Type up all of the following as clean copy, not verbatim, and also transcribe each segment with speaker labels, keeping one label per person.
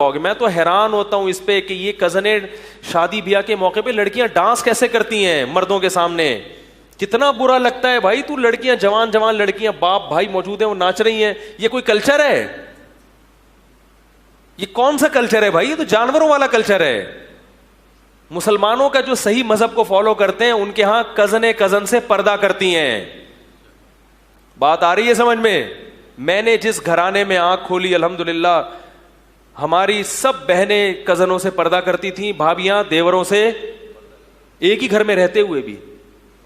Speaker 1: میں تو حیران ہوتا ہوں اس پہ کہ یہ کزنیں شادی بیاہ کے موقع پہ لڑکیاں ڈانس کیسے کرتی ہیں مردوں کے سامنے. کتنا برا لگتا ہے بھائی. تو لڑکیاں جوان جوان لڑکیاں باپ بھائی موجود ہیں وہ ناچ رہی ہیں. یہ کوئی کلچر ہے؟ یہ کون سا کلچر ہے بھائی؟ یہ تو جانوروں والا کلچر ہے. مسلمانوں کا جو صحیح مذہب کو فالو کرتے ہیں ان کے ہاں کزن سے پردہ کرتی ہیں. بات آ رہی ہے سمجھ میں؟ میں نے جس گھرانے میں آنکھ کھولی الحمدللہ ہماری سب بہنیں کزنوں سے پردہ کرتی تھیں, بھابیاں دیوروں سے, ایک ہی گھر میں رہتے ہوئے بھی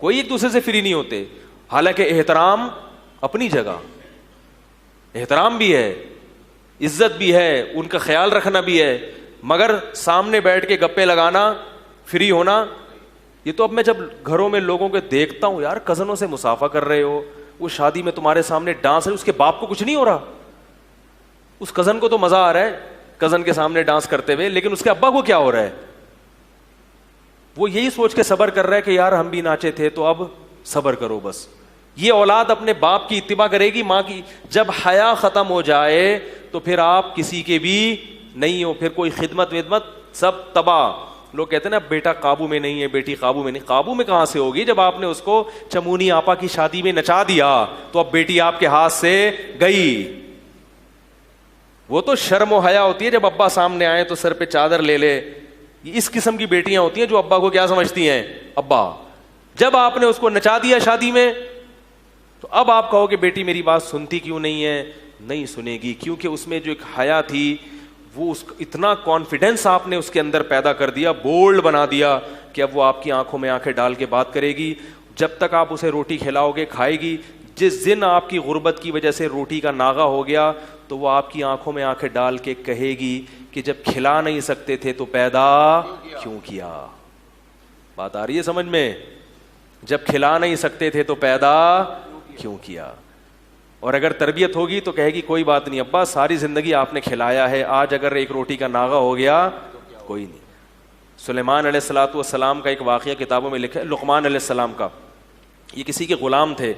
Speaker 1: کوئی ایک دوسرے سے فری نہیں ہوتے. حالانکہ احترام اپنی جگہ, احترام بھی ہے, عزت بھی ہے, ان کا خیال رکھنا بھی ہے, مگر سامنے بیٹھ کے گپے لگانا, فری ہونا, یہ تو اب میں جب گھروں میں لوگوں کو دیکھتا ہوں یار کزنوں سے مصافحہ کر رہے ہو, وہ شادی میں تمہارے سامنے ڈانس ہے, اس کے باپ کو کچھ نہیں ہو رہا, اس کزن کو تو مزہ آ رہا ہے کزن کے سامنے ڈانس کرتے ہوئے, لیکن اس کے ابا کو کیا ہو رہا ہے؟ وہ یہی سوچ کے صبر کر رہا ہے کہ یار ہم بھی ناچے تھے تو اب صبر کرو بس. یہ اولاد اپنے باپ کی اتباع کرے گی, ماں کی. جب حیا ختم ہو جائے تو پھر آپ کسی کے بھی نہیں ہو, پھر کوئی خدمت ودمت سب تباہ. لوگ کہتے ہیں نا بیٹا قابو میں نہیں ہے, بیٹی قابو میں نہیں. قابو میں کہاں سے ہوگی جب آپ نے اس کو چمونی آپا کی شادی میں نچا دیا تو اب بیٹی آپ کے ہاتھ سے گئی. وہ تو شرم و حیا ہوتی ہے جب ابا سامنے آئے تو سر پہ چادر لے لے. اس قسم کی بیٹیاں ہوتی ہیں جو ابا کو کیا سمجھتی ہیں؟ ابا. جب آپ نے اس کو نچا دیا شادی میں تو اب آپ کہو کہ بیٹی میری بات سنتی کیوں نہیں ہے؟ نہیں سنے گی, کیونکہ اس میں جو ایک حیا تھی وہ اس اتنا کانفیڈینس آپ نے اس کے اندر پیدا کر دیا, بولڈ بنا دیا کہ اب وہ آپ کی آنکھوں میں آنکھیں ڈال کے بات کرے گی. جب تک آپ اسے روٹی کھلاؤ گے کھائے گی. جس دن آپ کی غربت کی وجہ سے روٹی کا ناغہ ہو گیا تو وہ آپ کی آنکھوں میں آنکھیں ڈال کے کہے گی کہ جب کھلا نہیں سکتے تھے تو پیدا کیوں کیا. بات آ رہی ہے سمجھ میں؟ جب کھلا نہیں سکتے تھے تو پیدا کیوں کیا. اور اگر تربیت ہوگی تو کہے گی کوئی بات نہیں ابا, ساری زندگی آپ نے کھلایا ہے, آج اگر ایک روٹی کا ناغہ ہو گیا کوئی نہیں. سلیمان علیہ الصلوۃ والسلام کا ایک واقعہ کتابوں میں لکھا ہے, لقمان علیہ السلام کا. یہ کسی کے غلام تھے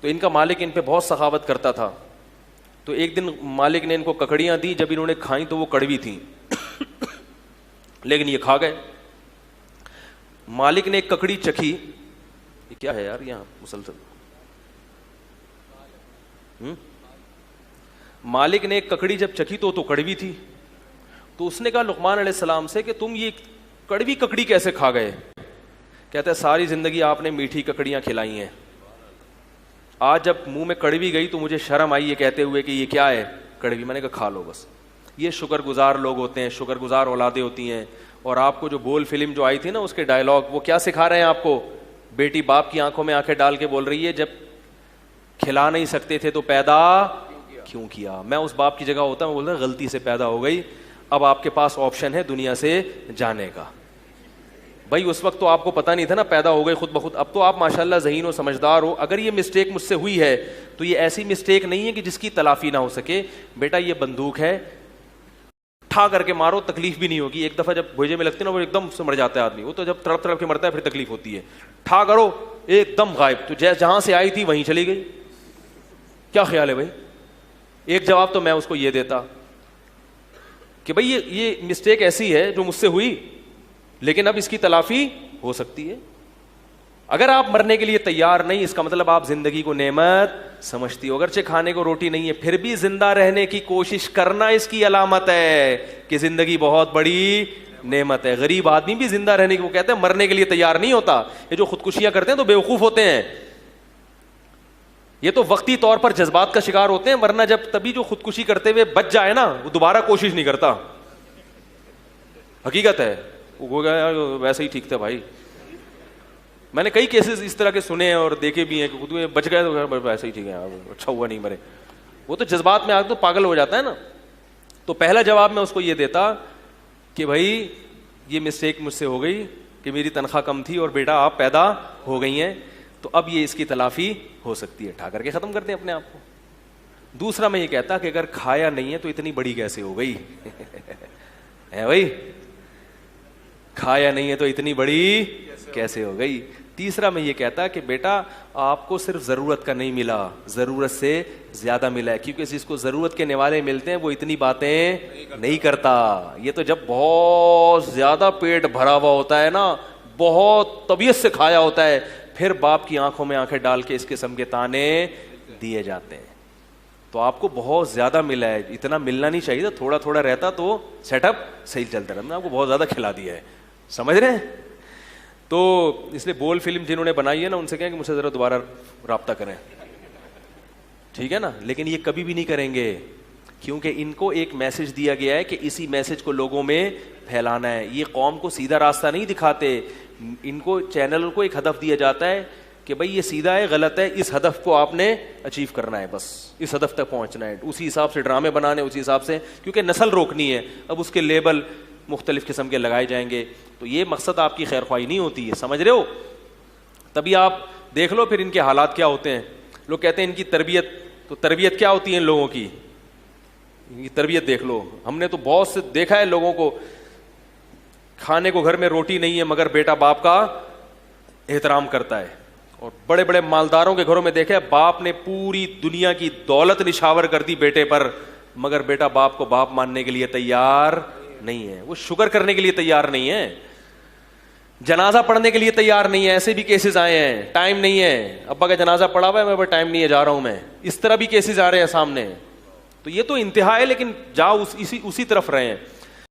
Speaker 1: تو ان کا مالک ان پہ بہت سخاوت کرتا تھا. تو ایک دن مالک نے ان کو ککڑیاں دی, جب انہوں نے کھائیں تو وہ کڑوی تھیں لیکن یہ کھا گئے. مالک نے ایک ککڑی چکھی, یہ کیا ہے یار یہاں مسلسل, مالک نے ایک ککڑی جب چکھی تو کڑوی تھی. تو اس نے کہا لقمان علیہ السلام سے کہ تم یہ کڑوی ککڑی کیسے کھا گئے؟ کہتا ہے ساری زندگی آپ نے میٹھی ککڑیاں کھلائی ہیں, آج جب منہ میں کڑوی گئی تو مجھے شرم آئی یہ کہتے ہوئے کہ یہ کیا ہے کڑوی. میں نے کہا کھا لو بس. یہ شکر گزار لوگ ہوتے ہیں, شکر گزار اولادیں ہوتی ہیں. اور آپ کو جو بول فلم جو آئی تھی نا اس کے ڈائلاگ وہ کیا سکھا رہے ہیں آپ کو؟ بیٹی باپ کی آنکھوں میں آنکھیں ڈال کے بول رہی ہے جب کھلا نہیں سکتے تھے تو پیدا کیوں کیا. میں اس باپ کی جگہ ہوتا ہوں, بولتا غلطی سے پیدا ہو گئی, اب آپ کے پاس آپشن ہے دنیا سے جانے کا. بھائی اس وقت تو آپ کو پتہ نہیں تھا نا, پیدا ہو گئی خود بخود. اب تو آپ ماشاءاللہ ذہین و سمجھدار ہو. اگر یہ مسٹیک مجھ سے ہوئی ہے تو یہ ایسی مسٹیک نہیں ہے کہ جس کی تلافی نہ ہو سکے. بیٹا یہ بندوق ہے, ٹھا کر کے مارو, تکلیف بھی نہیں ہوگی. ایک دفعہ جب بھوجے میں لگتی ہے نا وہ ایک دم سے مر جاتا ہے آدمی, وہ تو جب تڑپ تڑپ کے مرتا ہے پھر تکلیف ہوتی ہے. ٹھا کرو ایک دم غائب, تو جہاں سے آئی تھی وہیں چلی گئی. کیا خیال ہے بھائی؟ ایک جواب تو میں اس کو یہ دیتا کہ بھائی یہ مسٹیک ایسی ہے جو مجھ سے ہوئی لیکن اب اس کی تلافی ہو سکتی ہے. اگر آپ مرنے کے لیے تیار نہیں, اس کا مطلب آپ زندگی کو نعمت سمجھتی ہو. اگرچہ کھانے کو روٹی نہیں ہے پھر بھی زندہ رہنے کی کوشش کرنا اس کی علامت ہے کہ زندگی بہت بڑی نعمت ہے. غریب آدمی بھی زندہ رہنے کی, وہ کہتے ہیں مرنے کے لیے تیار نہیں ہوتا. یہ جو خودکشیاں کرتے ہیں تو بیوقوف ہوتے ہیں, یہ تو وقتی طور پر جذبات کا شکار ہوتے ہیں, ورنہ جب تبھی جو خودکشی کرتے ہوئے بچ جائے نا وہ دوبارہ کوشش نہیں کرتا. حقیقت ہے, وہ ویسے ہی ٹھیک تھا بھائی. میں نے کئی کیسز اس طرح کے سنے ہیں اور دیکھے بھی ہیں کہ خود میں بچ گئے تو ویسے ہی ٹھیک ہے, اچھا ہوا نہیں مرے. وہ تو جذبات میں آ تو پاگل ہو جاتا ہے نا. تو پہلا جواب میں اس کو یہ دیتا کہ بھائی یہ مسٹیک مجھ سے ہو گئی کہ میری تنخواہ کم تھی اور بیٹا آپ پیدا ہو گئی ہیں, تو اب یہ اس کی تلافی ہو سکتی ہے. ٹھا کر کے ختم کر دیں اپنے آپ کو. دوسرا میں یہ کہتا کہ اگر کھایا نہیں ہے تو اتنی بڑی کیسے ہو گئی ہے بھائی؟ کھایا نہیں ہے تو اتنی بڑی کیسے ہو گئی؟ تیسرا میں یہ کہتا کہ بیٹا آپ کو صرف ضرورت کا نہیں ملا, ضرورت سے زیادہ ملا ہے, کیونکہ جس کو ضرورت کے نوالے ملتے ہیں وہ اتنی باتیں نہیں کرتا. یہ تو جب بہت زیادہ پیٹ بھرا ہوا ہوتا ہے نا, بہت طبیعت سے کھایا ہوتا ہے, پھر باپ کی آنکھوں میں آنکھیں ڈال کے اس قسم کے تانے دیے جاتے ہیں. تو آپ کو بہت زیادہ ملا ہے, اتنا ملنا نہیں چاہیے, تھوڑا تھوڑا رہتا تو سیٹ اپ صحیح چلتا رہتا. میں نے آپ کو بہت زیادہ کھلا دیا ہے, سمجھ رہے ہیں؟ تو اس لیے بول فلم جنہوں نے بنائی ہے نا, ان سے کہیں کہ مجھ سے ذرا دوبارہ رابطہ کریں, ٹھیک ہے نا. لیکن یہ کبھی بھی نہیں کریں گے, کیونکہ ان کو ایک میسج دیا گیا ہے کہ اسی میسج کو لوگوں میں پھیلانا ہے. یہ قوم کو سیدھا راستہ نہیں دکھاتے, ان کو چینل کو ایک ہدف دیا جاتا ہے کہ بھائی یہ سیدھا ہے, غلط ہے, اس ہدف کو آپ نے اچیو کرنا ہے, بس اس ہدف تک پہنچنا ہے. اسی حساب سے ڈرامے بنانے, اسی حساب سے, کیونکہ نسل روکنی ہے. اب اس کے لیبل مختلف قسم کے لگائے جائیں گے, تو یہ مقصد آپ کی خیر خواہی نہیں ہوتی ہے, سمجھ رہے ہو؟ تبھی آپ دیکھ لو پھر ان کے حالات کیا ہوتے ہیں. لوگ کہتے ہیں ان کی تربیت, تو تربیت کیا ہوتی ہے ان لوگوں کی, ان کی تربیت دیکھ لو. ہم نے تو بہت سے دیکھا ہے لوگوں کو, کھانے کو گھر میں روٹی نہیں ہے مگر بیٹا باپ کا احترام کرتا ہے. اور بڑے بڑے مالداروں کے گھروں میں دیکھا ہے, باپ نے پوری دنیا کی دولت نشاور کر دی بیٹے پر, مگر بیٹا باپ کو باپ ماننے کے لیے تیار نہیں ہے, وہ شکر کرنے کے لیے تیار نہیں ہے, جنازہ پڑھنے کے لیے تیار نہیں ہے. ایسے بھی کیسز آئے ہیں, ٹائم نہیں ہے, ابا کا جنازہ پڑھا ہوا ہے, میرے پاس ٹائم نہیں ہے, جا رہا ہوں میں. اس طرح بھی کیسز آ رہے ہیں سامنے. تو یہ تو انتہا ہے, لیکن جاؤ اسی طرف رہے ہیں.